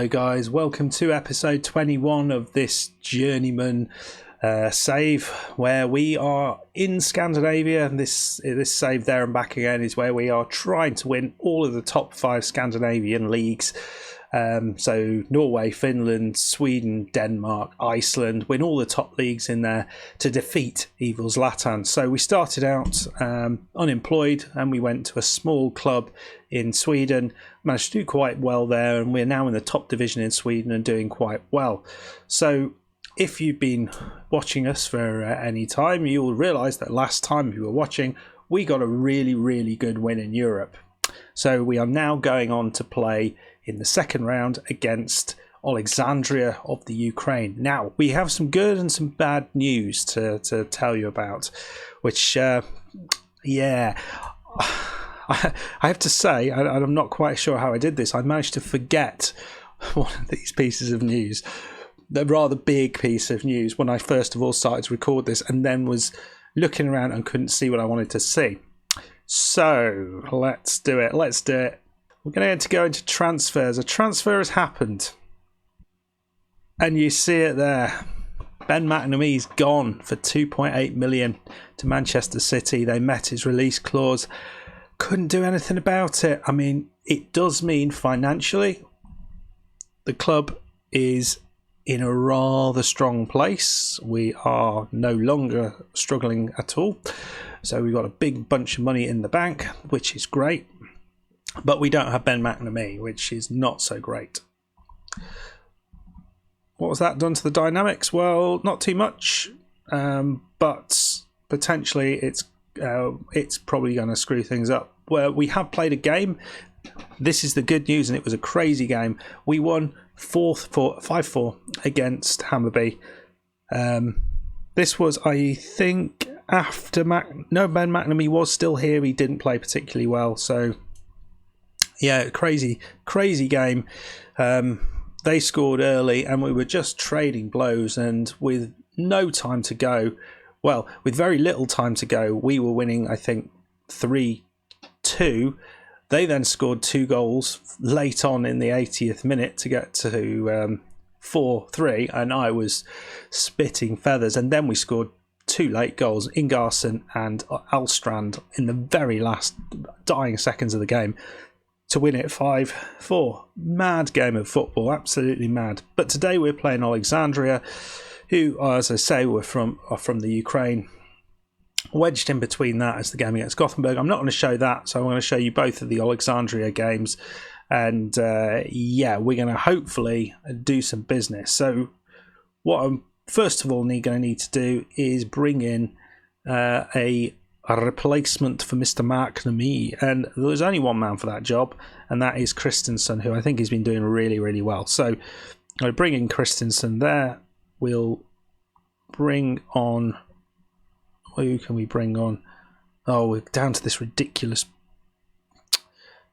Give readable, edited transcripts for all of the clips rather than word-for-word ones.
Hello guys, welcome to episode 21 of this Journeyman save where we are in Scandinavia. This save there and back again is where we are trying to win all of the top 5 Scandinavian leagues. So Norway, Finland, Sweden, Denmark, Iceland, win all the top leagues in there to defeat Evil Zlatan. So we started out unemployed and we went to a small club in Sweden, managed to do quite well there, and we're now in the top division in Sweden and doing quite well. So if you've been watching us for any time, you'll realise that last time you were watching, we got a really good win in Europe. So we are now going on to play in the second round against Olexandriya of the Ukraine. Now, we have some good and some bad news to tell you about, which, I have to say, and I'm not quite sure how I did this, I managed to forget one of these pieces of news, the rather big piece of news, when I first of all started to record this and then was looking around and couldn't see what I wanted to see. So, let's do it. We're going to go into transfers. A transfer has happened. And you see it there. Ben McNamee's gone for 2.8 million to Manchester City. They met his release clause. Couldn't do anything about it. I mean, it does mean financially the club is in a rather strong place. We are no longer struggling at all. So we've got a big bunch of money in the bank, which is great. But we don't have Ben McNamee, which is not so great. What was that done to the dynamics? Well, not too much, but potentially it's probably going to screw things up. Well, we have played a game. This is the good news, and it was a crazy game. We won 5-4 against Hammarby. This was, I think, after Ben McNamee was still here. He didn't play particularly well, so yeah, crazy game. They scored early and we were just trading blows, and with no time to go, well, with very little time to go, we were winning, I think, 3-2. They then scored 2 goals late on in the 80th minute to get to 4-3, and I was spitting feathers. And then we scored 2 late goals, Ingarson and Alstrand, in the very last dying seconds of the game to win it 5-4. Mad game of football, absolutely mad. But today we're playing Olexandriya, who, as I say, are from the Ukraine. Wedged in between that is the game against Gothenburg. I'm not going to show that, so I'm going to show you both of the Olexandriya games. And we're going to hopefully do some business. So what I'm first of all going to need to do is bring in a replacement for Mr. McNamee, and there's only one man for that job, and that is Christensen, who I think has been doing really well. So I bring in Christensen there. We'll bring on, who can we bring on? Oh, we're down to this ridiculous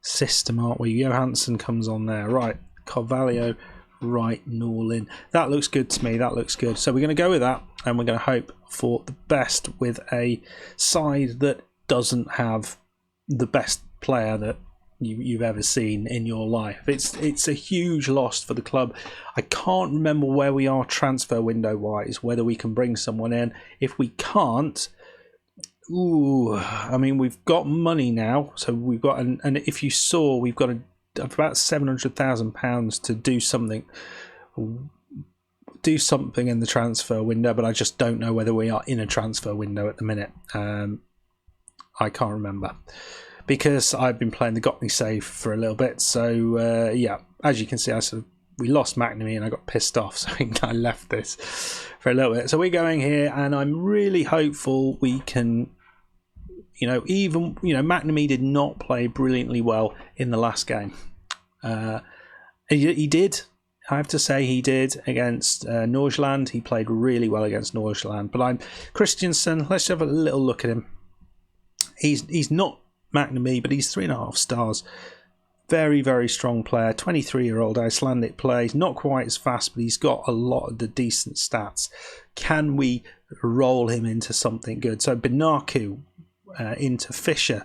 system, aren't we? Johansson comes on there, right? Carvalho, right, Norlin. That looks good to me. That looks good. So we're going to go with that, and we're going to hope for the best with a side that doesn't have the best player that you've ever seen in your life. It's a huge loss for the club. I can't remember where we are transfer window wise, whether we can bring someone in. If we can't, I mean, we've got money now, so we've got, and if you saw, we've got about £700,000 to do something in the transfer window, but I just don't know whether we are in a transfer window at the minute. I can't remember because I've been playing the Got Me save for a little bit. So as you can see, we lost McNamee and I got pissed off, so I left this for a little bit. So we're going here, and I'm really hopeful we can. McNamee did not play brilliantly well in the last game. He did. I have to say he did against Nordsjælland. He played really well against Nordsjælland. But Christensen, let's have a little look at him. He's not McNamee, but he's 3.5 stars. Very strong player. 23-year-old Icelandic player. He's not quite as fast, but he's got a lot of the decent stats. Can we roll him into something good? So Benaku into Fisher.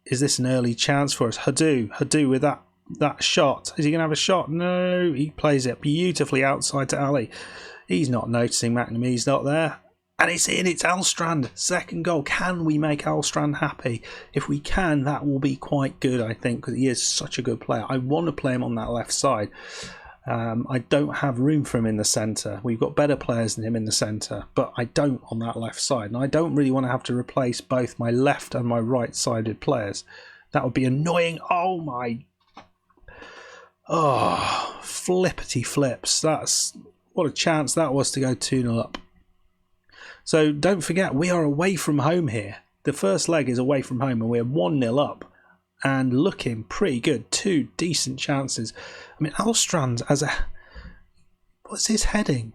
Is this an early chance for us? Hadu with that that shot. Is he going to have a shot? No, he plays it beautifully outside to Ali. He's not noticing McNamee's not there. And it's in, it's Alstrand. Second goal. Can we make Alstrand happy? If we can, that will be quite good, I think, because he is such a good player. I want to play him on that left side. I don't have room for him in the centre. We've got better players than him in the centre, but I don't on that left side. And I don't really want to have to replace both my left and my right-sided players. That would be annoying. Oh, my... Oh, flippity flips. That's... What a chance that was to go 2-0 up. So don't forget, we are away from home here. The first leg is away from home and we're 1-0 up and looking pretty good. 2 decent chances. I mean, Alstrand as a... What's his heading?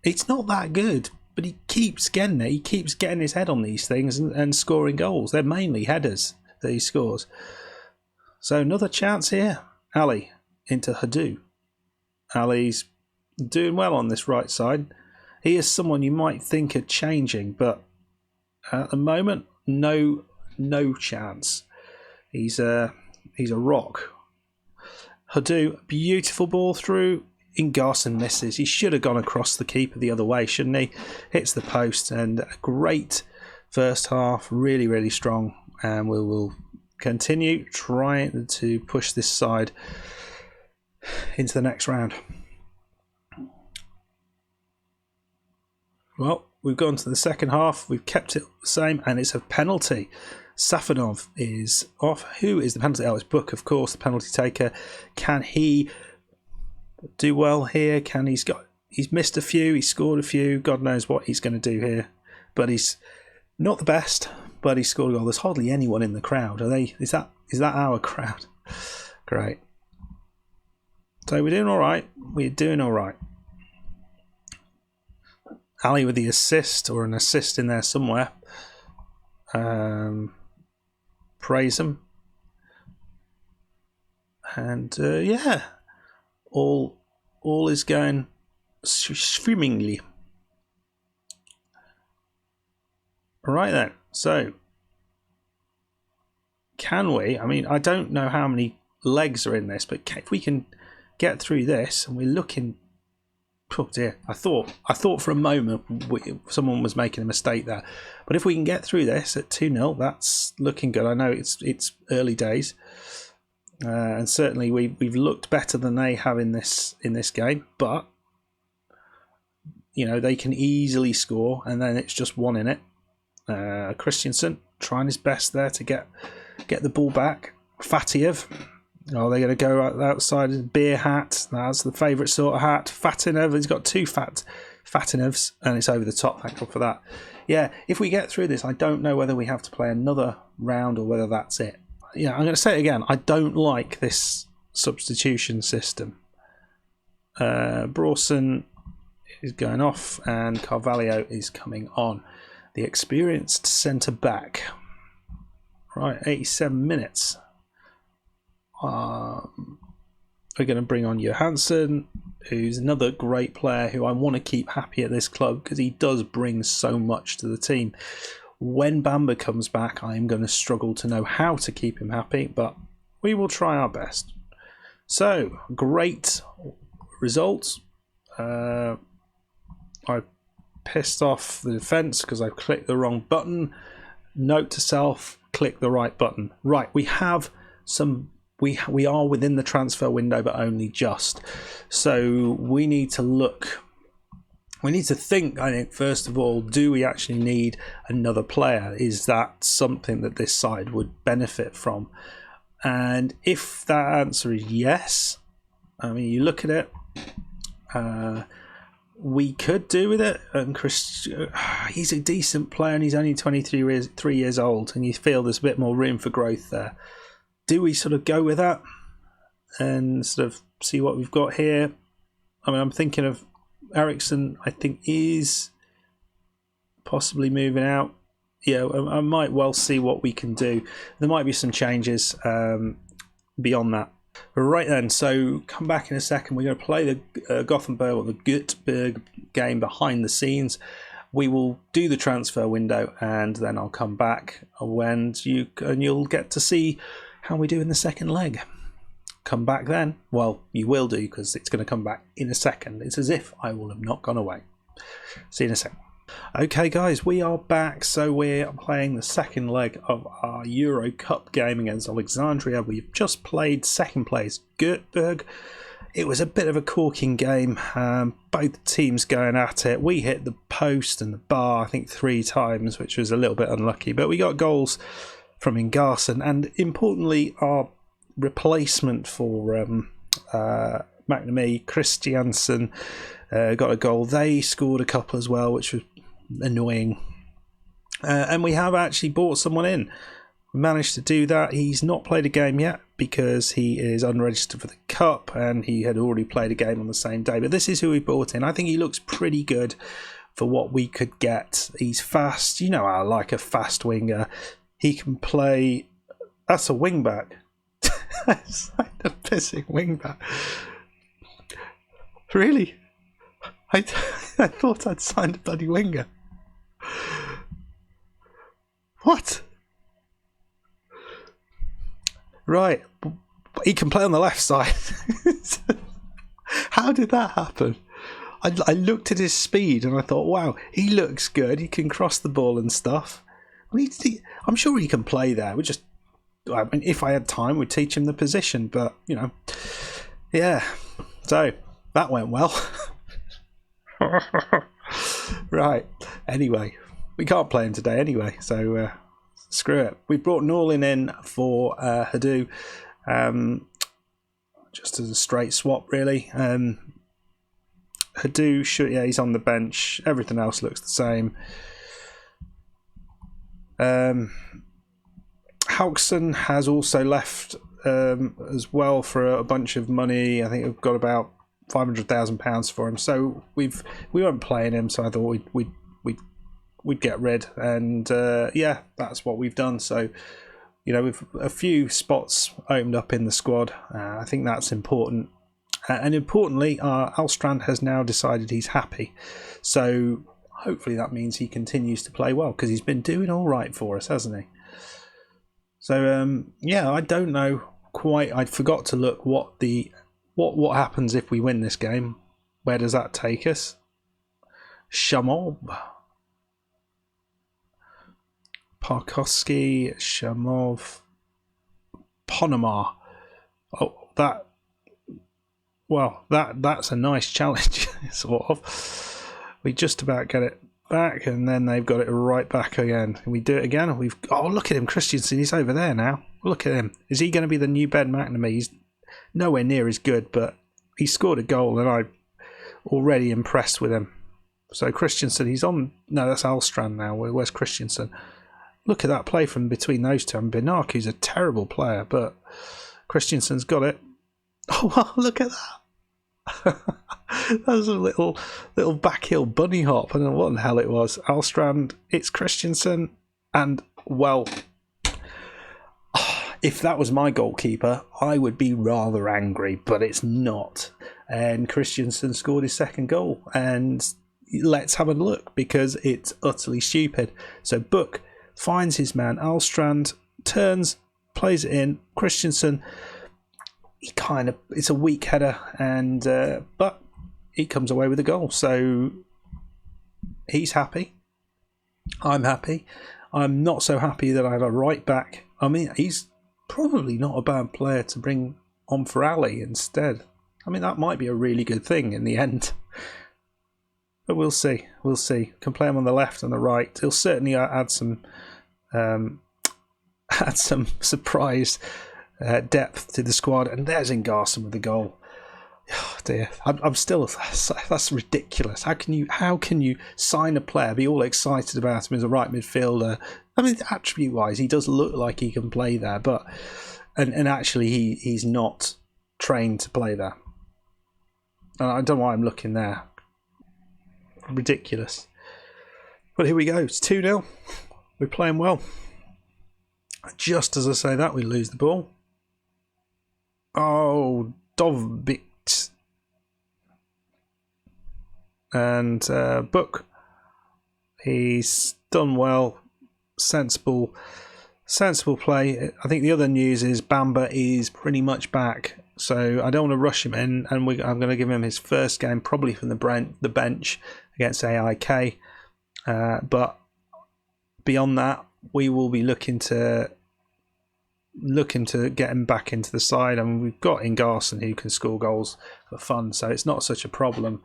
It's not that good, but he keeps getting it. He keeps getting his head on these things and scoring goals. They're mainly headers that he scores. So another chance here. Ali into Hadu. Ali's doing well on this right side. He is someone you might think of changing, but at the moment, no chance. He's a rock. Hadu, beautiful ball through. Ingarson misses. He should have gone across the keeper the other way, shouldn't he? Hits the post, and a great first half. Really, really strong. And we will continue trying to push this side into the next round. Well, we've gone to the second half. We've kept it the same, and it's a penalty. Safonov is off. Who is the penalty? Oh, it's Book, of course, the penalty taker. Can he do well here? He's missed a few. He's scored a few. God knows what he's going to do here. But he's not the best. But he scored a goal. There's hardly anyone in the crowd. Are they? Is that our crowd? Great. So we're doing all right. We're doing all right. Ali with the assist, or an assist in there somewhere. Praise him. And yeah, all is going swimmingly. Right then, so can we? I mean, I don't know how many legs are in this, but if we can get through this, and we're looking. Oh dear! I thought for a moment someone was making a mistake there, but if we can get through this at 2-0, that's looking good. I know it's early days, and certainly we've looked better than they have in this game. But you know, they can easily score, and then it's just one in it. Christensen trying his best there to get the ball back. Fatiev. Oh, they're going to go outside in beer hat. That's the favourite sort of hat. Fatinev, he's got 2 Fatinevs, and it's over the top. Thank God for that. Yeah, if we get through this, I don't know whether we have to play another round or whether that's it. Yeah, I'm going to say it again. I don't like this substitution system. Brawson is going off, and Carvalho is coming on. The experienced centre-back. Right, 87 minutes. We're going to bring on Johansson, who's another great player who I want to keep happy at this club because he does bring so much to the team. When Bamba comes back, I'm going to struggle to know how to keep him happy, but we will try our best. So, great results. I pissed off the defence because I clicked the wrong button. Note to self, click the right button. Right, we have some... We are within the transfer window, but only just. So we need to look. We need to think, I think, first of all, do we actually need another player? Is that something that this side would benefit from? And if that answer is yes, I mean, you look at it, we could do with it. And Chris, he's a decent player and he's only 23 years old, and you feel there's a bit more room for growth there. Do we sort of go with that and sort of see what we've got here? I mean, I'm thinking of Eriksson, I think, is possibly moving out. Yeah, I might well see what we can do. There might be some changes beyond that. Right then, so come back in a second. We're going to play the Gothenburg or the Göteborg game behind the scenes. We will do the transfer window, and then I'll come back when you'll get to see how we do in the second leg. Come back then. Well, you will do, because it's going to come back in a second. It's as if I will have not gone away. See you in a second. Okay, guys, we are back. So we're playing the second leg of our Euro Cup game against Olexandriya. We've just played second place Göteborg. It was a bit of a corking game. Both teams going at it. We hit the post and the bar, I think, 3 times, which was a little bit unlucky. But we got goals from Ingarson, and importantly, our replacement for McNamee, Christiansen, got a goal. They scored a couple as well, which was annoying. And we have actually brought someone in. We managed to do that. He's not played a game yet because he is unregistered for the Cup, and he had already played a game on the same day. But this is who we brought in. I think he looks pretty good for what we could get. He's fast. You know, I like a fast winger. He can play. That's a wing back. That's like a pissing wing back. Really? I thought I'd signed a bloody winger. What? Right. He can play on the left side. How did that happen? I looked at his speed and I thought, wow, he looks good. He can cross the ball and stuff. I'm sure he can play there. I mean, if I had time, we'd teach him the position. But, you know, yeah. So, that went well. Right. Anyway, we can't play him today anyway. So, screw it. We brought Norlin in for Hadu. Just as a straight swap, really. Hadu, he's on the bench. Everything else looks the same. Hauksson has also left as well for a bunch of money. I think we've got about £500,000 for him. So we weren't playing him, so I thought we'd get rid. And yeah, that's what we've done. So, you know, with a few spots opened up in the squad, I think that's important. And importantly, Alstrand has now decided he's happy. So hopefully that means he continues to play well, because he's been doing all right for us, hasn't he? So yeah, I don't know quite. I forgot to look what happens if we win this game. Where does that take us? Shamov, Parkowski, Shamov, Ponomar. Oh, that's a nice challenge, sort of. We just about get it back, and then they've got it right back again. Can we do it again? Oh, look at him, Christiansen. He's over there now. Look at him. Is he going to be the new Ben McNamee? He's nowhere near as good, but he scored a goal, and I'm already impressed with him. So Christiansen, he's on. No, that's Alstrand now. Where's Christiansen? Look at that play from between those two. And Benak, who's a terrible player, but Christiansen's got it. Oh, wow, look at that. That was a little backhill bunny hop. I don't know what the hell it was. Alstrand, it's Christiansen, and, well, if that was my goalkeeper, I would be rather angry, but it's not. And Christiansen scored his second goal, and let's have a look, because it's utterly stupid. So Book finds his man, Alstrand, turns, plays it in. Christiansen, it's a weak header, and but he comes away with a goal. So he's happy. I'm happy. I'm not so happy that I have a right back. I mean, he's probably not a bad player to bring on for Ali instead. I mean, that might be a really good thing in the end. But we'll see. We'll see. Can play him on the left and the right. He'll certainly add some surprise depth to the squad. And there's Ingarson with the goal. Oh dear, I'm still. That's ridiculous. How can you sign a player, be all excited about him as a right midfielder? I mean, attribute-wise, he does look like he can play there, but and actually he's not trained to play there. I don't know why I'm looking there. Ridiculous. But here we go. It's 2-0. We're playing well. Just as I say that, we lose the ball. Oh, Dovbik. And Book, he's done well, sensible sensible play. I think the other news is Bamba is pretty much back, so I don't want to rush him in, and I'm going to give him his first game probably from the bench against AIK. But beyond that, we will be looking to get him back into the side. I mean, we've got Ingarson who can score goals for fun, so it's not such a problem.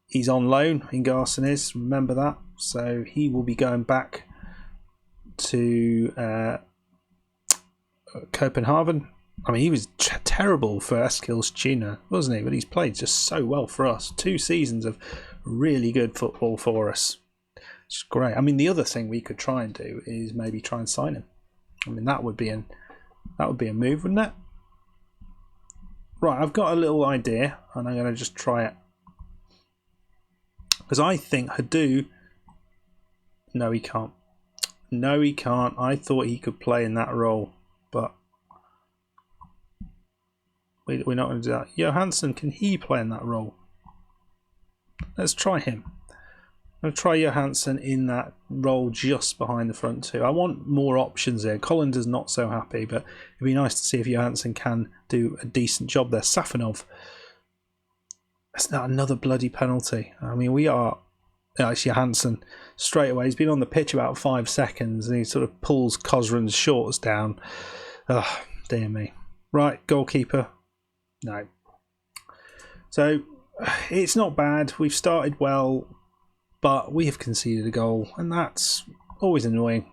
He's on loan, Ingarson is, remember that. So he will be going back to Copenhagen. I mean, he was terrible for Eskilstuna, wasn't he? But he's played just so well for us. 2 seasons of really good football for us. It's great. I mean, the other thing we could try and do is maybe try and sign him. I mean, that would be a move, wouldn't it? Right, I've got a little idea, and I'm going to just try it. Because I think Hadu... No, he can't. No, he can't. I thought he could play in that role, but we're not going to do that. Johansson, can he play in that role? Let's try him. I'm going to try Johansson in that role just behind the front 2. I want more options here. Collins is not so happy, but it'd be nice to see if Johansson can do a decent job there. Safanov. That's not another bloody penalty. I mean, we are... It's Johansson straight away. He's been on the pitch about 5 seconds and he sort of pulls Kozran's shorts down. Oh, dear me. Right, goalkeeper. No. So, it's not bad. We've started well, but we have conceded a goal, and that's always annoying.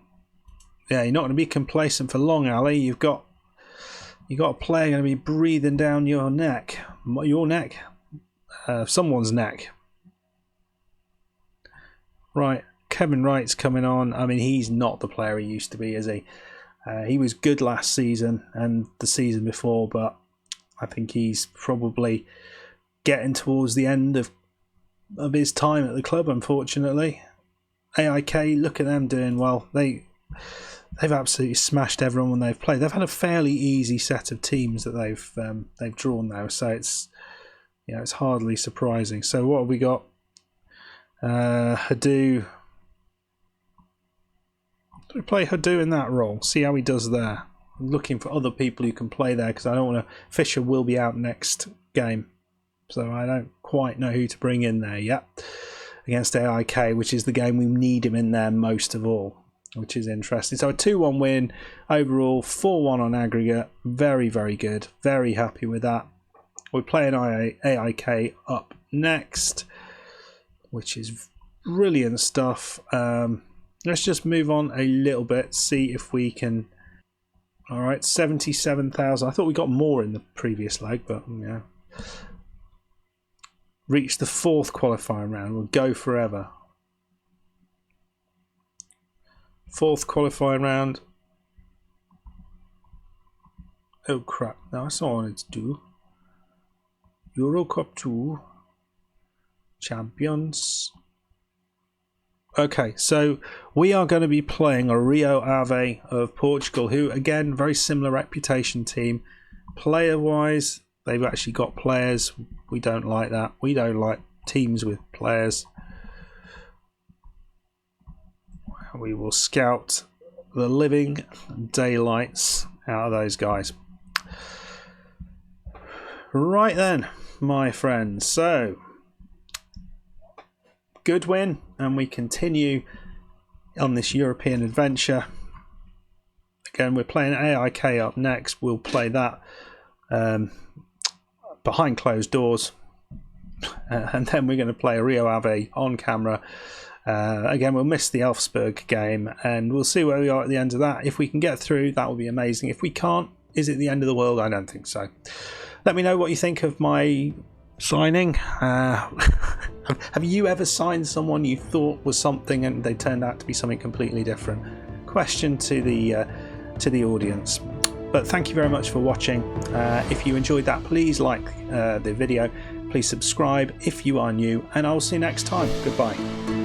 Yeah, you're not going to be complacent for long, Ali. You've got a player going to be breathing down your neck. Someone's neck. Right, Kevin Wright's coming on. I mean, he's not the player he used to be, is he? He was good last season and the season before, but I think he's probably getting towards the end of his time at the club, unfortunately. AIK, look at them doing well. They've absolutely smashed everyone when they've played. They've had a fairly easy set of teams that they've drawn now, so it's hardly surprising. So what have we got? Hadu. We play Hadu in that role. See how he does there. I'm looking for other people who can play there because I don't want to. Fisher will be out next game, so I don't quite know who to bring in there yet against AIK, which is the game we need him in there most of all, which is interesting. So a 2-1 win overall, 4-1 on aggregate. Very, very good. Very happy with that. We're playing AIK up next, which is brilliant stuff. Let's just move on a little bit, see if we can... Alright, 77,000. I thought we got more in the previous leg, but yeah. Reached the 4th qualifying round. We'll go forever. 4th qualifying round. Oh crap, no, that's not what I wanted to do. Euro Cup 2. Champions. Okay, so we are going to be playing a Rio Ave of Portugal, who again, very similar reputation team. Player wise, they've actually got players. We don't like that. We don't like teams with players. We will scout the living daylights out of those guys. Right then, my friends, so good win, and we continue on this European adventure. Again, we're playing AIK up next. We'll play that behind closed doors, and then we're going to play a Rio Ave on camera. Again, we'll miss the Elfsberg game, and we'll see where we are at the end of that. If we can get through, that will be amazing. If we can't, is it the end of the world? I don't think so. Let me know what you think of my signing. Have you ever signed someone you thought was something and they turned out to be something completely different? Question to the audience. But thank you very much for watching. If you enjoyed that, please like the video, please subscribe if you are new, and I'll see you next time. Goodbye.